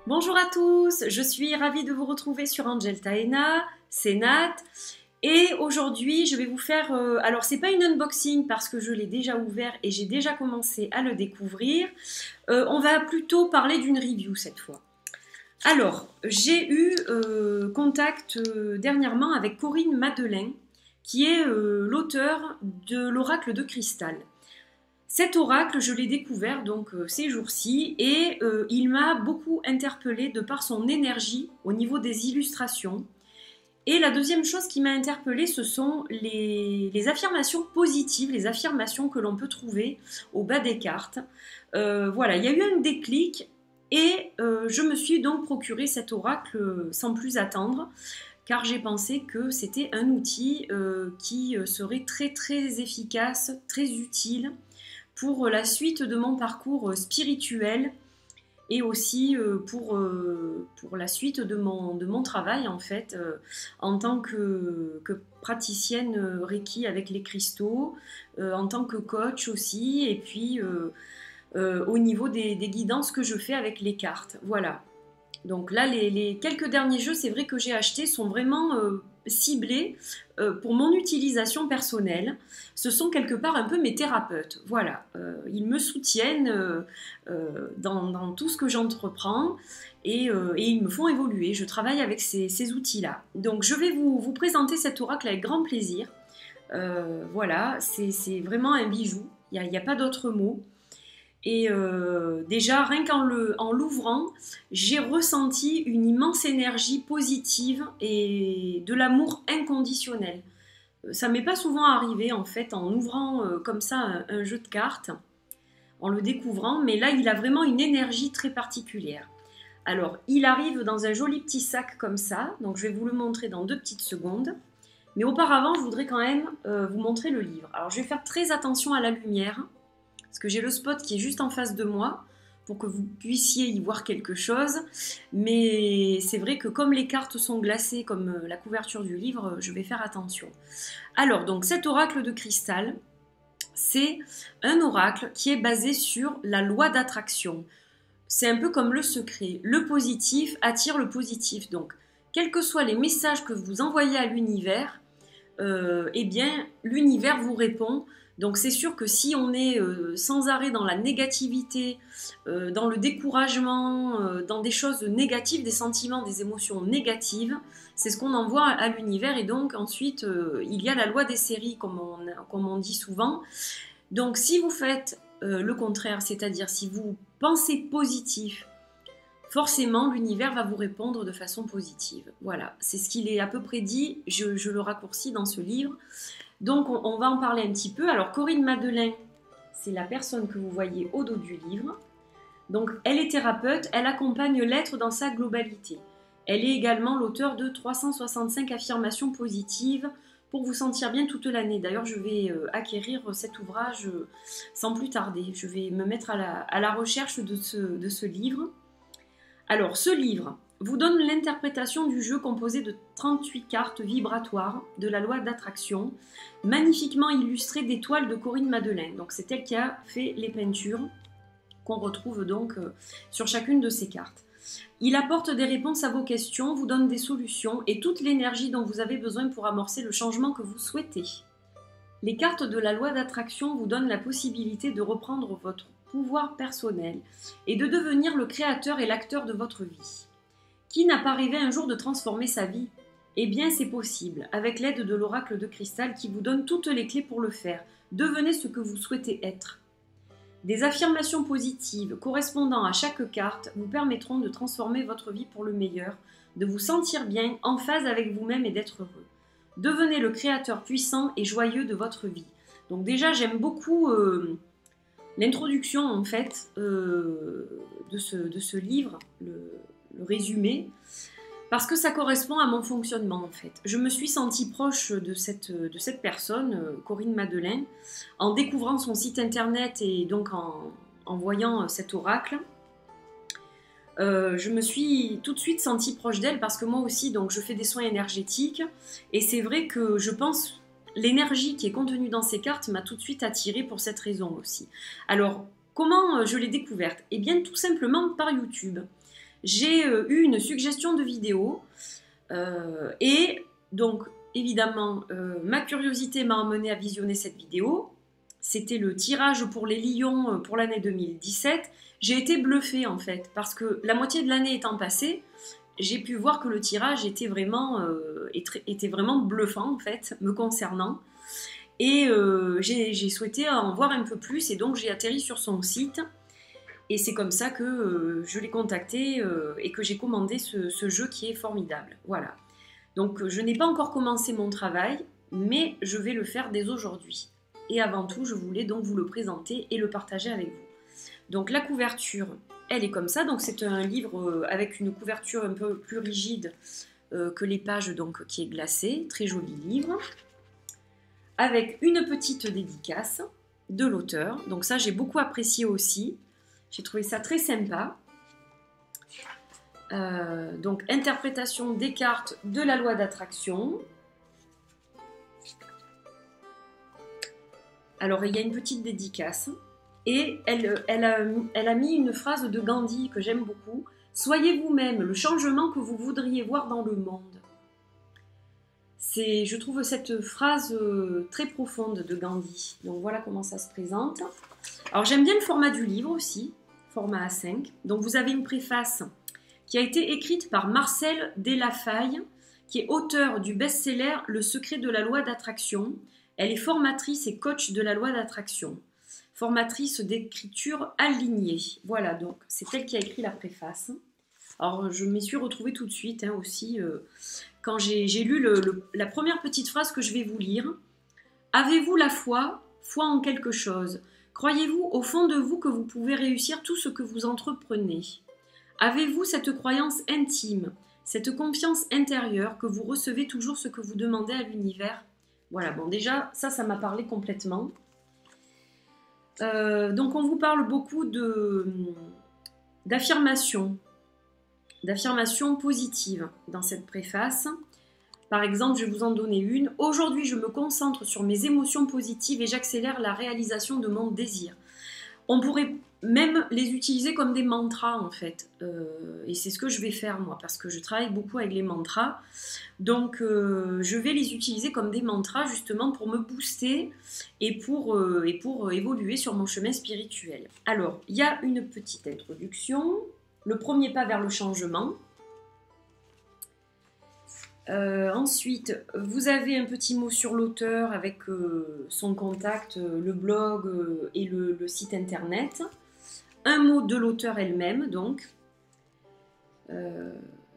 Bonjour à tous, je suis ravie de vous retrouver sur Angel Taena, c'est Nat. Et aujourd'hui, je vais vous faire... alors, c'est pas une unboxing parce que je l'ai déjà ouvert et j'ai déjà commencé à le découvrir. On va plutôt parler d'une review cette fois. Alors, j'ai eu contact dernièrement avec Corinne Madeleine, qui est l'auteur de l'Oracle de Cristal. Cet oracle, je l'ai découvert donc ces jours-ci et il m'a beaucoup interpellée de par son énergie au niveau des illustrations. Et la deuxième chose qui m'a interpellée, ce sont les affirmations positives, les affirmations que l'on peut trouver au bas des cartes. Voilà, il y a eu un déclic et je me suis donc procuré cet oracle sans plus attendre, car j'ai pensé que c'était un outil qui serait très très efficace, très utile pour la suite de mon parcours spirituel et aussi pour la suite de mon travail en fait en tant que praticienne Reiki avec les cristaux, en tant que coach aussi et puis au niveau des guidances que je fais avec les cartes. Voilà. Donc là, les quelques derniers jeux, c'est vrai que j'ai acheté, sont vraiment ciblés pour mon utilisation personnelle. Ce sont quelque part un peu mes thérapeutes. Voilà, ils me soutiennent dans tout ce que j'entreprends et ils me font évoluer. Je travaille avec ces outils-là. Donc je vais vous présenter cet oracle avec grand plaisir. Voilà, c'est vraiment un bijou. Il n'y a pas d'autre mot. Et déjà, rien qu'en l'ouvrant, j'ai ressenti une immense énergie positive et de l'amour inconditionnel. Ça m'est pas souvent arrivé en fait en ouvrant comme ça un jeu de cartes, en le découvrant, mais là il a vraiment une énergie très particulière. Alors, il arrive dans un joli petit sac comme ça, donc je vais vous le montrer dans 2 petites secondes. Mais auparavant, je voudrais quand même vous montrer le livre. Alors, je vais faire très attention à la lumière, parce que j'ai le spot qui est juste en face de moi pour que vous puissiez y voir quelque chose. Mais c'est vrai que comme les cartes sont glacées comme la couverture du livre, je vais faire attention. Alors, donc cet oracle de cristal, c'est un oracle qui est basé sur la loi d'attraction. C'est un peu comme le secret. Le positif attire le positif. Donc, quels que soient les messages que vous envoyez à l'univers, eh bien, l'univers vous répond. Donc c'est sûr que si on est sans arrêt dans la négativité, dans le découragement, dans des choses négatives, des sentiments, des émotions négatives, c'est ce qu'on envoie à l'univers et donc ensuite il y a la loi des séries comme on dit souvent. Donc si vous faites le contraire, c'est-à-dire si vous pensez positif, forcément l'univers va vous répondre de façon positive. Voilà, c'est ce qu'il est à peu près dit, je le raccourcis dans ce livre. Donc on va en parler un petit peu. Alors Corinne Madeleine, c'est la personne que vous voyez au dos du livre. Donc elle est thérapeute, elle accompagne l'être dans sa globalité. Elle est également l'auteur de 365 affirmations positives pour vous sentir bien toute l'année. D'ailleurs je vais acquérir cet ouvrage sans plus tarder. Je vais me mettre à la recherche de ce livre. Alors ce livre vous donne l'interprétation du jeu composé de 38 cartes vibratoires de la loi d'attraction, magnifiquement illustrées d'étoiles de Corinne Madeleine. Donc c'est elle qui a fait les peintures qu'on retrouve donc sur chacune de ces cartes. Il apporte des réponses à vos questions, vous donne des solutions et toute l'énergie dont vous avez besoin pour amorcer le changement que vous souhaitez. Les cartes de la loi d'attraction vous donnent la possibilité de reprendre votre pouvoir personnel et de devenir le créateur et l'acteur de votre vie. Qui n'a pas rêvé un jour de transformer sa vie? Eh bien, c'est possible, avec l'aide de l'oracle de cristal qui vous donne toutes les clés pour le faire. Devenez ce que vous souhaitez être. Des affirmations positives correspondant à chaque carte vous permettront de transformer votre vie pour le meilleur, de vous sentir bien, en phase avec vous-même et d'être heureux. Devenez le créateur puissant et joyeux de votre vie. Donc déjà, j'aime beaucoup l'introduction en fait de ce livre, le résumé, parce que ça correspond à mon fonctionnement en fait. Je me suis sentie proche de cette personne, Corinne Madeleine, en découvrant son site internet et donc en voyant cet oracle. Je me suis tout de suite sentie proche d'elle parce que moi aussi donc je fais des soins énergétiques et c'est vrai que je pense l'énergie qui est contenue dans ces cartes m'a tout de suite attirée pour cette raison aussi. Alors comment je l'ai découverte? Eh bien tout simplement par YouTube. j'ai eu une suggestion de vidéo et donc évidemment ma curiosité m'a emmené à visionner cette vidéo. C'était le tirage pour les lions pour l'année 2017. J'ai été bluffée en fait parce que la moitié de l'année étant passée, j'ai pu voir que le tirage était vraiment bluffant en fait me concernant. Et j'ai souhaité en voir un peu plus et donc j'ai atterri sur son site. Et c'est comme ça que je l'ai contacté et que j'ai commandé ce jeu qui est formidable. Voilà. Donc je n'ai pas encore commencé mon travail, mais je vais le faire dès aujourd'hui. Et avant tout, je voulais donc vous le présenter et le partager avec vous. Donc la couverture, elle est comme ça. Donc c'est un livre avec une couverture un peu plus rigide que les pages, donc qui est glacée. Très joli livre. Avec une petite dédicace de l'auteur. Donc ça, j'ai beaucoup apprécié aussi. J'ai trouvé ça très sympa. Donc, interprétation des cartes de la loi d'attraction. Alors, il y a une petite dédicace. Et elle a mis une phrase de Gandhi que j'aime beaucoup. « Soyez vous-même le changement que vous voudriez voir dans le monde. » Je trouve cette phrase très profonde de Gandhi. Donc, voilà comment ça se présente. Alors, j'aime bien le format du livre aussi. Format A5. Donc vous avez une préface qui a été écrite par Marcel Delafaye, qui est auteur du best-seller Le secret de la loi d'attraction. Elle est formatrice et coach de la loi d'attraction. Formatrice d'écriture alignée. Voilà, donc c'est elle qui a écrit la préface. Alors je m'y suis retrouvée tout de suite aussi quand j'ai lu la première petite phrase que je vais vous lire. Avez-vous la foi en quelque chose? Croyez-vous au fond de vous que vous pouvez réussir tout ce que vous entreprenez? Avez-vous cette croyance intime, cette confiance intérieure que vous recevez toujours ce que vous demandez à l'univers? Voilà, bon déjà, ça m'a parlé complètement. Donc on vous parle beaucoup d'affirmations positives dans cette préface. Par exemple, je vais vous en donner une. Aujourd'hui, je me concentre sur mes émotions positives et j'accélère la réalisation de mon désir. On pourrait même les utiliser comme des mantras, en fait. Et c'est ce que je vais faire, moi, parce que je travaille beaucoup avec les mantras. Donc, je vais les utiliser comme des mantras, justement, pour me booster et pour évoluer sur mon chemin spirituel. Alors, il y a une petite introduction. Le premier pas vers le changement. Ensuite, vous avez un petit mot sur l'auteur avec son contact, le blog et le site internet. Un mot de l'auteur elle-même, donc.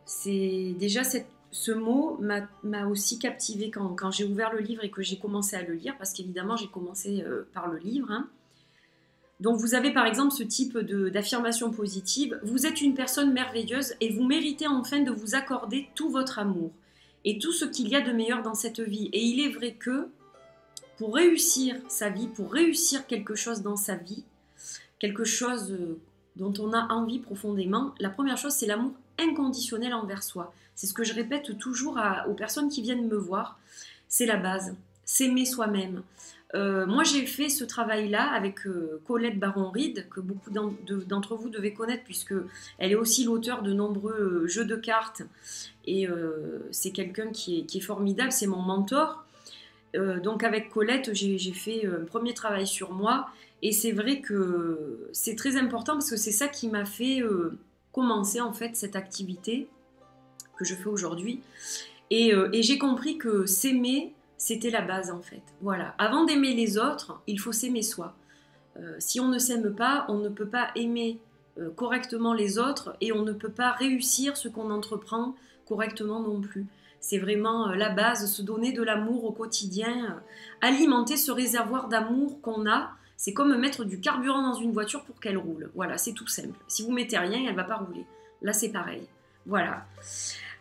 C'est déjà ce mot m'a aussi captivée quand j'ai ouvert le livre et que j'ai commencé à le lire, parce qu'évidemment j'ai commencé par le livre. Donc vous avez par exemple ce type d'affirmation positive. Vous êtes une personne merveilleuse et vous méritez enfin de vous accorder tout votre amour et tout ce qu'il y a de meilleur dans cette vie. Et il est vrai que pour réussir sa vie, pour réussir quelque chose dans sa vie, quelque chose dont on a envie profondément, la première chose, c'est l'amour inconditionnel envers soi. C'est ce que je répète toujours aux personnes qui viennent me voir. C'est la base, s'aimer soi-même. Moi, j'ai fait ce travail-là avec Colette Baron-Reid, que beaucoup d'entre vous devez connaître, puisqu'elle est aussi l'auteure de nombreux jeux de cartes. Et c'est quelqu'un qui est formidable, c'est mon mentor. Donc avec Colette, j'ai fait un premier travail sur moi. Et c'est vrai que c'est très important, parce que c'est ça qui m'a fait commencer en fait cette activité que je fais aujourd'hui. Et j'ai compris que s'aimer, c'était la base en fait. Voilà. Avant d'aimer les autres, il faut s'aimer soi. Si on ne s'aime pas, on ne peut pas aimer correctement les autres et on ne peut pas réussir ce qu'on entreprend correctement non plus. C'est vraiment la base, se donner de l'amour au quotidien, alimenter ce réservoir d'amour qu'on a. C'est comme mettre du carburant dans une voiture pour qu'elle roule. Voilà, c'est tout simple. Si vous mettez rien, elle ne va pas rouler. Là, c'est pareil. Voilà.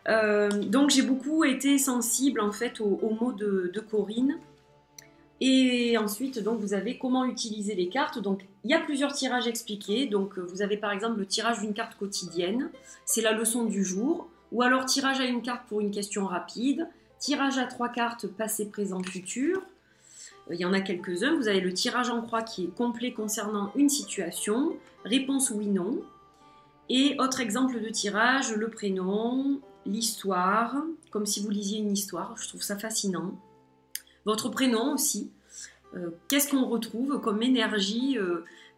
Donc j'ai beaucoup été sensible en fait aux mots de Corinne. Et ensuite, donc, vous avez comment utiliser les cartes. Donc il y a plusieurs tirages expliqués. Donc vous avez par exemple le tirage d'une carte quotidienne, c'est la leçon du jour. Ou alors tirage à une carte pour une question rapide, tirage à 3 cartes passé, présent, futur. Il y en a quelques-uns. Vous avez le tirage en croix qui est complet concernant une situation, réponse oui, non. Et autre exemple de tirage, le prénom, l'histoire, comme si vous lisiez une histoire, je trouve ça fascinant. Votre prénom aussi, qu'est-ce qu'on retrouve comme énergie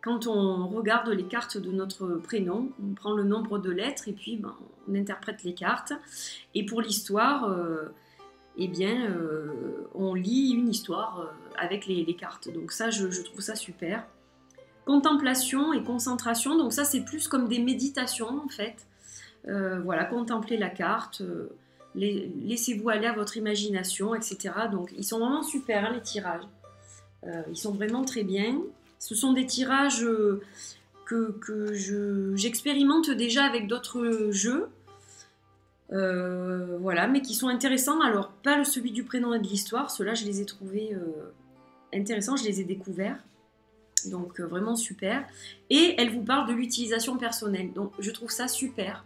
quand on regarde les cartes de notre prénom? On prend le nombre de lettres et puis ben, on interprète les cartes. Et pour l'histoire, eh bien, on lit une histoire avec les cartes. Donc ça, je trouve ça super. Contemplation et concentration, donc ça c'est plus comme des méditations en fait. Voilà, contempler la carte, laissez-vous aller à votre imagination, etc. Donc ils sont vraiment super hein, les tirages. Ils sont vraiment très bien. Ce sont des tirages que j'expérimente déjà avec d'autres jeux. Voilà, mais qui sont intéressants. Alors, pas celui du prénom et de l'histoire, ceux-là je les ai trouvés intéressants, je les ai découverts. Donc vraiment super. Et elle vous parle de l'utilisation personnelle. Donc je trouve ça super.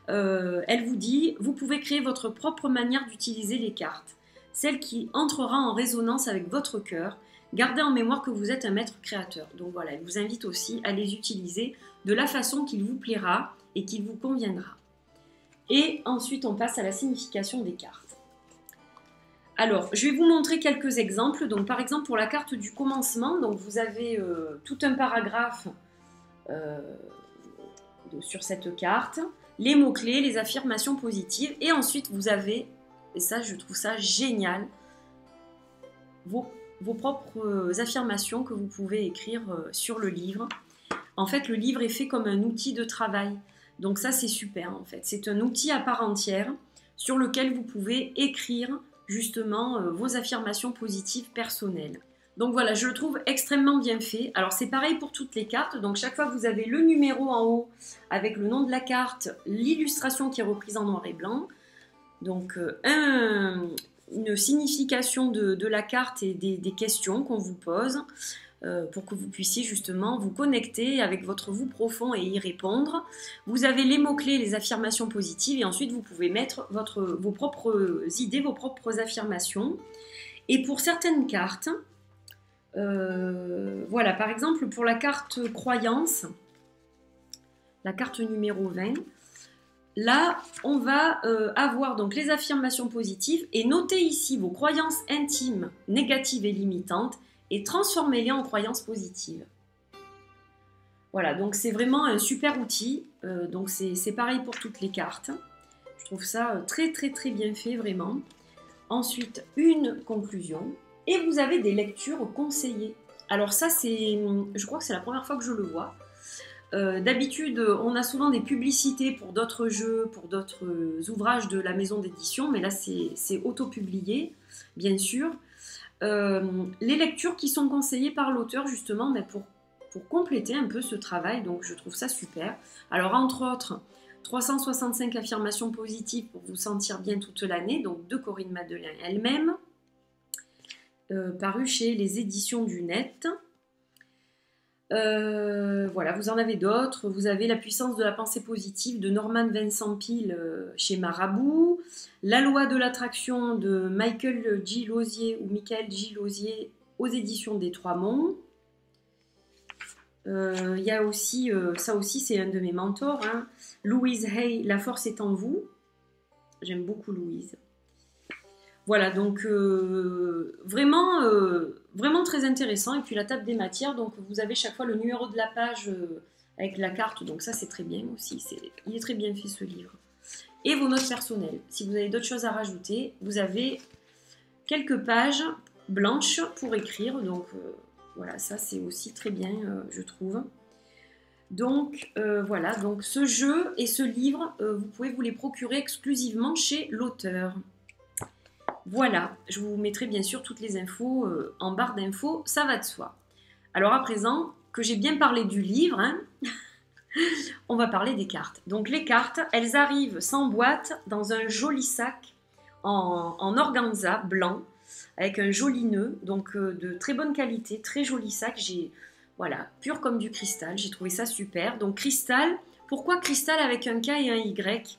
Elle vous dit, vous pouvez créer votre propre manière d'utiliser les cartes. Celle qui entrera en résonance avec votre cœur. Gardez en mémoire que vous êtes un maître créateur. Donc voilà, elle vous invite aussi à les utiliser de la façon qu'il vous plaira et qu'il vous conviendra. Et ensuite, on passe à la signification des cartes. Alors, je vais vous montrer quelques exemples. Donc, par exemple, pour la carte du commencement, donc vous avez tout un paragraphe sur cette carte, les mots-clés, les affirmations positives, et ensuite vous avez, et ça je trouve ça génial, vos propres affirmations que vous pouvez écrire sur le livre. En fait, le livre est fait comme un outil de travail. Donc ça, c'est super en fait. C'est un outil à part entière sur lequel vous pouvez écrire justement vos affirmations positives personnelles. Donc voilà, je le trouve extrêmement bien fait. Alors c'est pareil pour toutes les cartes. Donc chaque fois, vous avez le numéro en haut avec le nom de la carte, l'illustration qui est reprise en noir et blanc. Donc une signification de la carte et des questions qu'on vous pose pour que vous puissiez justement vous connecter avec votre vous profond et y répondre. Vous avez les mots-clés, les affirmations positives et ensuite vous pouvez mettre vos propres idées, vos propres affirmations. Et pour certaines cartes, voilà, par exemple pour la carte croyance, la carte numéro 20, là, on va avoir donc les affirmations positives et notez ici vos croyances intimes, négatives et limitantes et transformez-les en croyances positives. Voilà, donc c'est vraiment un super outil. Donc c'est pareil pour toutes les cartes. Je trouve ça très très très bien fait, vraiment. Ensuite, une conclusion. Et vous avez des lectures conseillées. Alors ça, je crois que c'est la première fois que je le vois. D'habitude, on a souvent des publicités pour d'autres jeux, pour d'autres ouvrages de la maison d'édition, mais là c'est auto-publié, bien sûr. Les lectures qui sont conseillées par l'auteur justement mais pour compléter un peu ce travail, donc je trouve ça super. Alors entre autres, 365 affirmations positives pour vous sentir bien toute l'année, donc de Corinne Madelin elle-même, paru chez les éditions du Net. Voilà, vous en avez d'autres. Vous avez La puissance de la pensée positive de Norman Vincent Peale chez Marabout, La loi de l'attraction de Michael J. Lozier ou Michael J. Lozier aux éditions des Trois Monts. Il y a aussi, ça aussi c'est un de mes mentors, hein, Louise Hay, La force est en vous. J'aime beaucoup Louise. Voilà, donc vraiment, vraiment très intéressant. Et puis la table des matières, donc vous avez chaque fois le numéro de la page avec la carte, donc ça c'est très bien aussi. Il est très bien fait ce livre. Et vos notes personnelles. Si vous avez d'autres choses à rajouter, vous avez quelques pages blanches pour écrire. Donc voilà, ça c'est aussi très bien, je trouve. Donc voilà, donc ce jeu et ce livre, vous pouvez vous les procurer exclusivement chez l'auteur. Voilà, je vous mettrai bien sûr toutes les infos en barre d'infos, ça va de soi. Alors à présent, que j'ai bien parlé du livre, hein, on va parler des cartes. Donc les cartes, elles arrivent sans boîte dans un joli sac en organza blanc, avec un joli nœud, donc de très bonne qualité, très joli sac, voilà, pur comme du cristal, j'ai trouvé ça super. Donc cristal, pourquoi cristal avec un K et un Y ?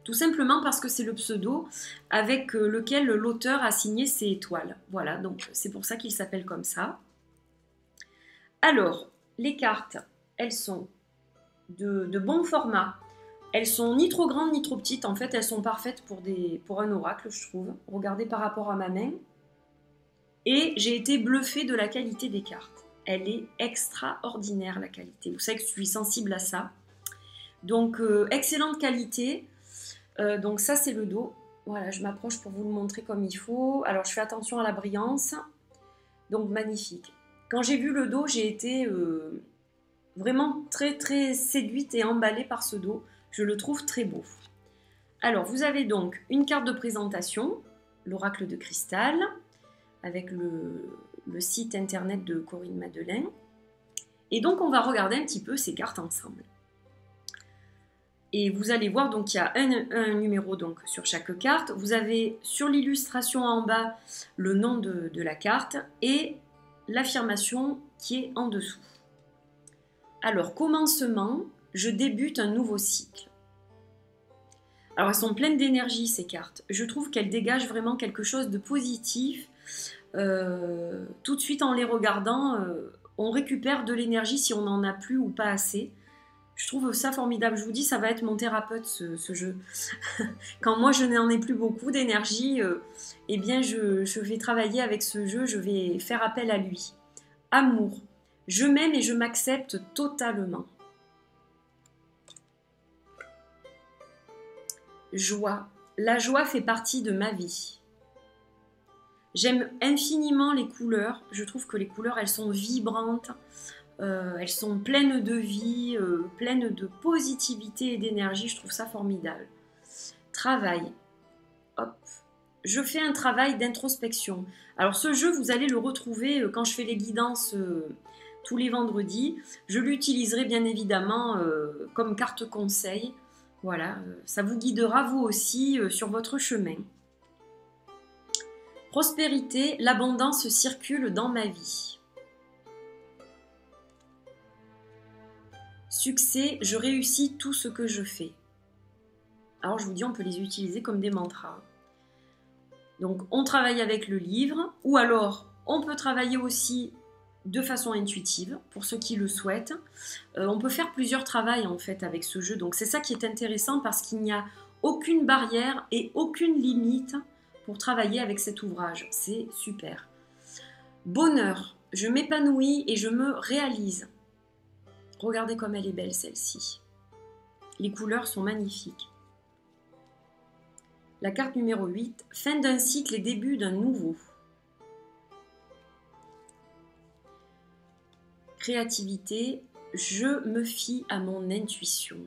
Tout simplement parce que c'est le pseudo avec lequel l'auteur a signé ses étoiles. Voilà, donc c'est pour ça qu'il s'appelle comme ça. Alors, les cartes, elles sont de bon format. Elles sont ni trop grandes ni trop petites. En fait, elles sont parfaites pour un oracle, je trouve. Regardez par rapport à ma main. Et j'ai été bluffée de la qualité des cartes. Elle est extraordinaire, la qualité. Vous savez que je suis sensible à ça. Donc, excellente qualité. Donc ça, c'est le dos. Voilà, je m'approche pour vous le montrer comme il faut. Alors, je fais attention à la brillance. Donc, magnifique. Quand j'ai vu le dos, j'ai été vraiment très, très séduite et emballée par ce dos. Je le trouve très beau. Alors, vous avez donc une carte de présentation, l'oracle de cristal, avec le site internet de Corinne Madeleine. Et donc, on va regarder un petit peu ces cartes ensemble. Et vous allez voir, donc il y a un numéro donc, sur chaque carte. Vous avez sur l'illustration en bas le nom de la carte et l'affirmation qui est en dessous. Alors, commencement, je débute un nouveau cycle. Alors, elles sont pleines d'énergie, ces cartes. Je trouve qu'elles dégagent vraiment quelque chose de positif. Tout de suite, en les regardant, on récupère de l'énergie si on n'en a plus ou pas assez. Je trouve ça formidable. Je vous dis, ça va être mon thérapeute, ce jeu. Quand moi, je n'en ai plus beaucoup d'énergie, eh bien, je vais travailler avec ce jeu. Je vais faire appel à lui. Amour. Je m'aime et je m'accepte totalement. Joie. La joie fait partie de ma vie. J'aime infiniment les couleurs. Je trouve que les couleurs, elles sont vibrantes. Elles sont pleines de vie, pleines de positivité et d'énergie. Je trouve ça formidable. Travail. Hop. Je fais un travail d'introspection. Alors ce jeu, vous allez le retrouver quand je fais les guidances tous les vendredis. Je l'utiliserai bien évidemment comme carte conseil. Voilà, ça vous guidera vous aussi sur votre chemin. Prospérité, l'abondance circule dans ma vie. Succès, je réussis tout ce que je fais. Alors je vous dis, on peut les utiliser comme des mantras. Donc on travaille avec le livre, ou alors on peut travailler aussi de façon intuitive, pour ceux qui le souhaitent. On peut faire plusieurs travails en fait avec ce jeu, donc c'est ça qui est intéressant parce qu'il n'y a aucune barrière et aucune limite pour travailler avec cet ouvrage. C'est super. Bonheur, je m'épanouis et je me réalise. Regardez comme elle est belle celle-ci. Les couleurs sont magnifiques. La carte numéro 8, fin d'un cycle et début d'un nouveau. Créativité, je me fie à mon intuition.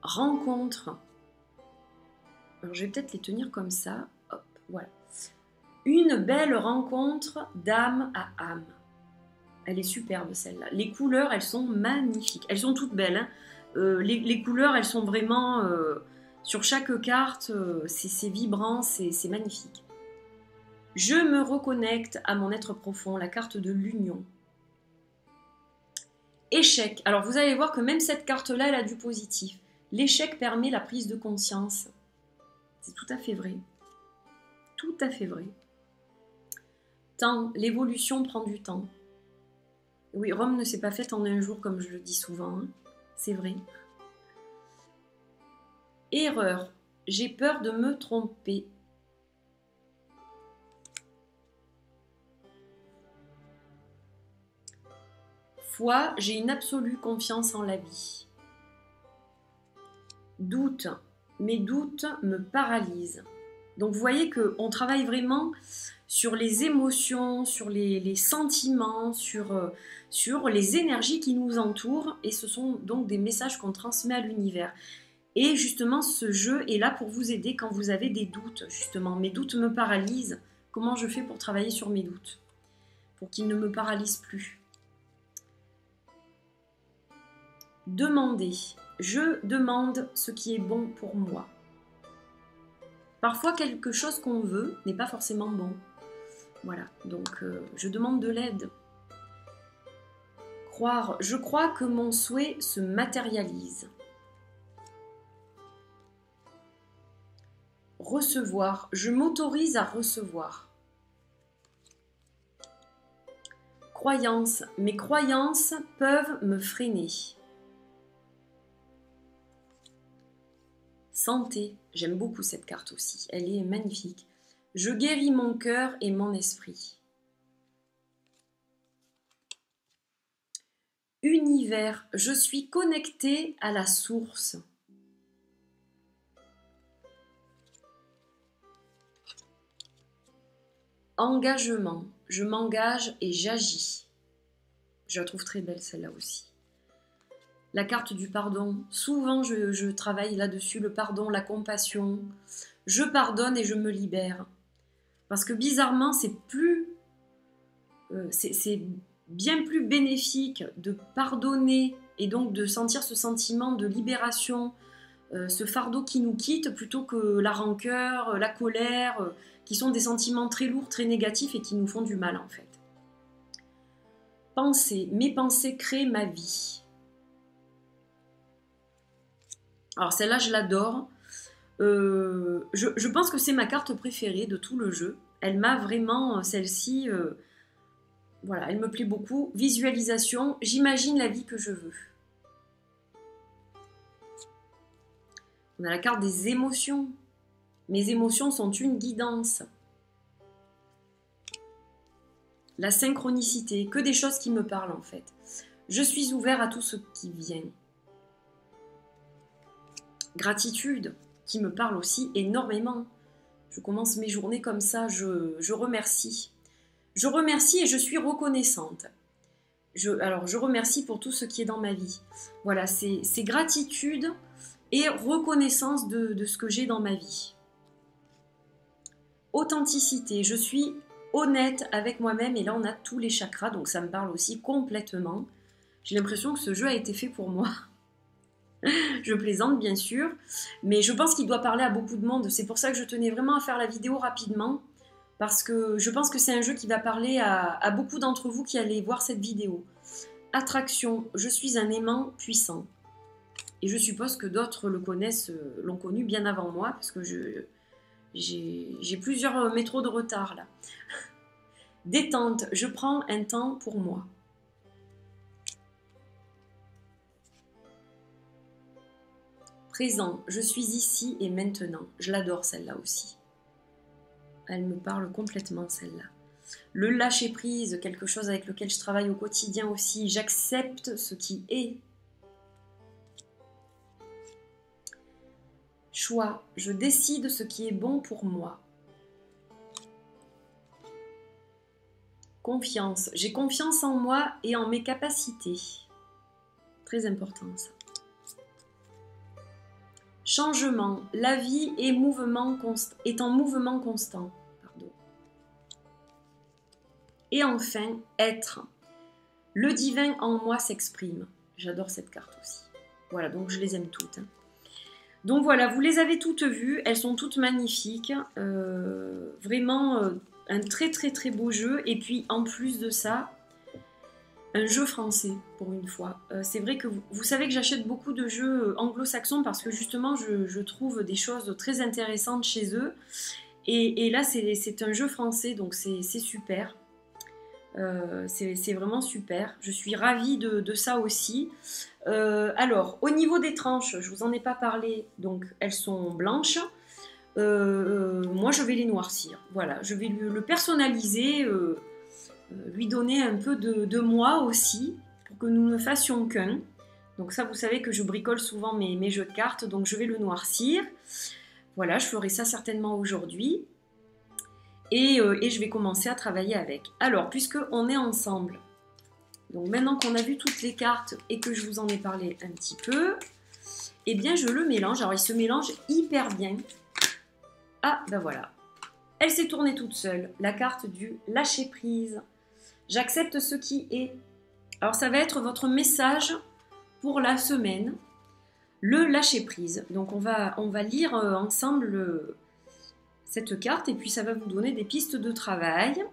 Rencontre. Alors je vais peut-être les tenir comme ça. Hop, voilà. Une belle rencontre d'âme à âme. Elle est superbe celle-là. Les couleurs, elles sont magnifiques. Elles sont toutes belles. Hein. Les couleurs, elles sont vraiment... sur chaque carte, c'est vibrant, c'est magnifique. Je me reconnecte à mon être profond, la carte de l'union. Échec. Alors vous allez voir que même cette carte-là, elle a du positif. L'échec permet la prise de conscience. C'est tout à fait vrai. Tout à fait vrai. Temps. L'évolution prend du temps. Oui, Rome ne s'est pas faite en un jour, comme je le dis souvent. Hein. C'est vrai. Erreur. J'ai peur de me tromper. Foi, j'ai une absolue confiance en la vie. Doute, mes doutes me paralysent. Donc vous voyez qu'on travaille vraiment sur les émotions, sur les sentiments, sur les énergies qui nous entourent. Et ce sont donc des messages qu'on transmet à l'univers. Et justement, ce jeu est là pour vous aider quand vous avez des doutes. Justement, mes doutes me paralysent. Comment je fais pour travailler sur mes doutes? Pour qu'ils ne me paralysent plus. Demander. Je demande ce qui est bon pour moi. Parfois, quelque chose qu'on veut n'est pas forcément bon. Voilà, donc je demande de l'aide. Croire. Je crois que mon souhait se matérialise. Recevoir. Je m'autorise à recevoir. Croyances. Mes croyances peuvent me freiner. Santé. J'aime beaucoup cette carte aussi. Elle est magnifique. Je guéris mon cœur et mon esprit. Univers. Je suis connectée à la source. Engagement. Je m'engage et j'agis. Je la trouve très belle celle-là aussi. La carte du pardon. Souvent je travaille là-dessus, le pardon, la compassion. Je pardonne et je me libère. Parce que bizarrement, c'est bien plus bénéfique de pardonner et donc de sentir ce sentiment de libération, ce fardeau qui nous quitte, plutôt que la rancœur, la colère, qui sont des sentiments très lourds, très négatifs et qui nous font du mal en fait. Pensées. Mes pensées créent ma vie. Alors celle-là, je l'adore. Je pense que c'est ma carte préférée de tout le jeu. Elle m'a vraiment, celle-ci, voilà, elle me plaît beaucoup. Visualisation, j'imagine la vie que je veux. On a la carte des émotions. Mes émotions sont une guidance. La synchronicité, que des choses qui me parlent en fait. Je suis ouvert à tout ce qui vient. Gratitude, qui me parle aussi énormément. Je commence mes journées comme ça, je remercie. Je remercie et je suis reconnaissante. Alors, je remercie pour tout ce qui est dans ma vie. Voilà, c'est gratitude et reconnaissance de ce que j'ai dans ma vie. Authenticité, je suis honnête avec moi-même et là on a tous les chakras, donc ça me parle aussi complètement. J'ai l'impression que ce jeu a été fait pour moi. Je plaisante bien sûr, mais je pense qu'il doit parler à beaucoup de monde. C'est pour ça que je tenais vraiment à faire la vidéo rapidement, parce que je pense que c'est un jeu qui va parler à beaucoup d'entre vous qui allez voir cette vidéo. Attraction, je suis un aimant puissant. Et je suppose que d'autres le connaissent, l'ont connu bien avant moi, parce que j'ai plusieurs métros de retard là. Détente, je prends un temps pour moi. Présent, je suis ici et maintenant. Je l'adore celle-là aussi. Elle me parle complètement celle-là. Le lâcher prise, quelque chose avec lequel je travaille au quotidien aussi. J'accepte ce qui est. Choix, je décide ce qui est bon pour moi. Confiance, j'ai confiance en moi et en mes capacités. Très important ça. Changement, la vie est en mouvement constant. Pardon. Et enfin, être. Le divin en moi s'exprime. J'adore cette carte aussi. Voilà, donc je les aime toutes. Hein. Donc voilà, vous les avez toutes vues, elles sont toutes magnifiques. Vraiment un très très très beau jeu. Et puis en plus de ça, un jeu français pour une fois. C'est vrai que vous savez que j'achète beaucoup de jeux anglo-saxons parce que justement je trouve des choses très intéressantes chez eux. Et là c'est un jeu français, donc c'est super. C'est vraiment super. Je suis ravie de ça aussi. Alors, au niveau des tranches, je vous en ai pas parlé, donc elles sont blanches. Moi, je vais les noircir. Voilà, je vais le personnaliser, lui donner un peu de moi aussi, pour que nous ne fassions qu'un. Donc ça, vous savez que je bricole souvent mes jeux de cartes, donc je vais le noircir. Voilà, je ferai ça certainement aujourd'hui. Et je vais commencer à travailler avec. Alors, puisqu'on est ensemble, donc maintenant qu'on a vu toutes les cartes et que je vous en ai parlé un petit peu, eh bien je le mélange. Alors il se mélange hyper bien. Ah ben voilà, elle s'est tournée toute seule. La carte du lâcher prise. J'accepte ce qui est. Alors ça va être votre message pour la semaine. Le lâcher prise. Donc on va lire ensemble cette carte et puis ça va vous donner des pistes de travail.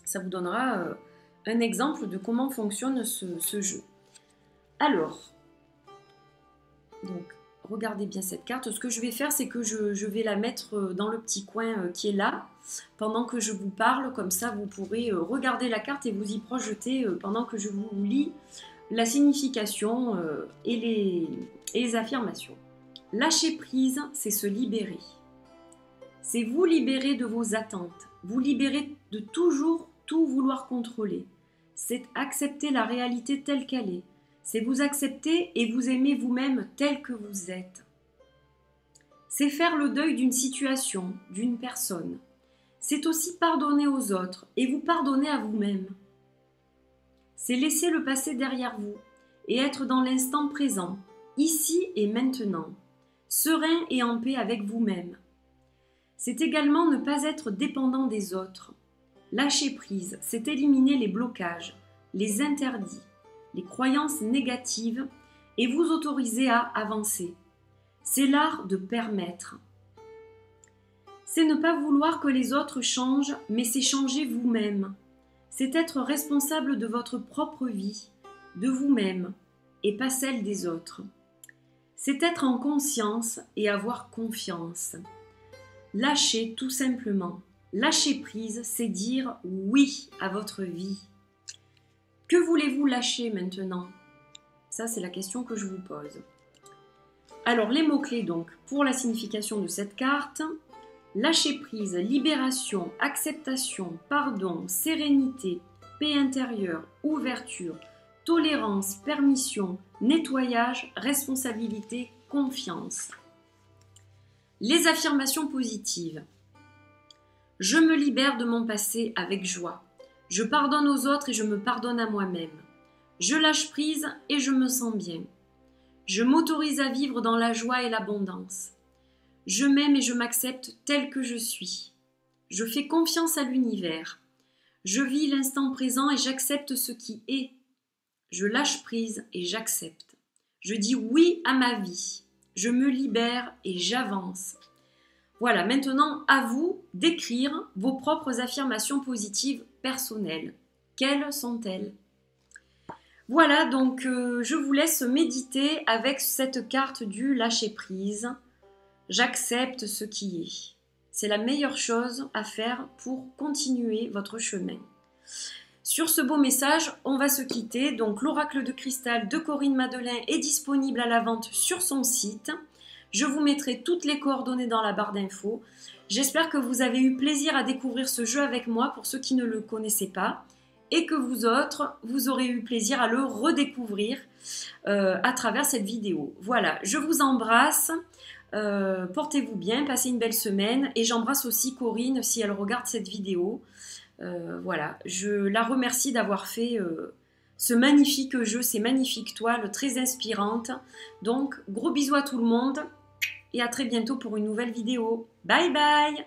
Ça vous donnera un exemple de comment fonctionne ce jeu. Alors, donc, regardez bien cette carte. Ce que je vais faire, c'est que je vais la mettre dans le petit coin qui est là, pendant que je vous parle. Comme ça, vous pourrez regarder la carte et vous y projeter pendant que je vous lis la signification et les affirmations. Lâcher prise, c'est se libérer. C'est vous libérer de vos attentes, vous libérer de toujours tout vouloir contrôler. C'est accepter la réalité telle qu'elle est. C'est vous accepter et vous aimer vous-même tel que vous êtes. C'est faire le deuil d'une situation, d'une personne. C'est aussi pardonner aux autres et vous pardonner à vous-même. C'est laisser le passé derrière vous et être dans l'instant présent, ici et maintenant, serein et en paix avec vous-même. C'est également ne pas être dépendant des autres. Lâcher prise, c'est éliminer les blocages, les interdits, les croyances négatives et vous autoriser à avancer. C'est l'art de permettre. C'est ne pas vouloir que les autres changent, mais c'est changer vous-même. C'est être responsable de votre propre vie, de vous-même, et pas celle des autres. C'est être en conscience et avoir confiance. Lâcher tout simplement. Lâcher prise, c'est dire oui à votre vie. Que voulez-vous lâcher maintenant? Ça, c'est la question que je vous pose. Alors, les mots-clés donc pour la signification de cette carte. Lâcher prise, libération, acceptation, pardon, sérénité, paix intérieure, ouverture, tolérance, permission, nettoyage, responsabilité, confiance. Les affirmations positives. Je me libère de mon passé avec joie. Je pardonne aux autres et je me pardonne à moi-même. Je lâche prise et je me sens bien. Je m'autorise à vivre dans la joie et l'abondance. Je m'aime et je m'accepte tel que je suis. Je fais confiance à l'univers. Je vis l'instant présent et j'accepte ce qui est. Je lâche prise et j'accepte. Je dis oui à ma vie. Je me libère et j'avance. Voilà, maintenant à vous d'écrire vos propres affirmations positives personnelles. Quelles sont-elles? Voilà, donc je vous laisse méditer avec cette carte du lâcher-prise. J'accepte ce qui est. C'est la meilleure chose à faire pour continuer votre chemin. Sur ce beau message, on va se quitter. Donc l'oracle de cristal de Corinne Madelin est disponible à la vente sur son site. Je vous mettrai toutes les coordonnées dans la barre d'infos. J'espère que vous avez eu plaisir à découvrir ce jeu avec moi pour ceux qui ne le connaissaient pas et que vous autres, vous aurez eu plaisir à le redécouvrir à travers cette vidéo. Voilà, je vous embrasse. Portez-vous bien, passez une belle semaine et j'embrasse aussi Corinne si elle regarde cette vidéo. Voilà, je la remercie d'avoir fait ce magnifique jeu, ces magnifiques toiles très inspirantes. Donc, gros bisous à tout le monde et à très bientôt pour une nouvelle vidéo. Bye bye!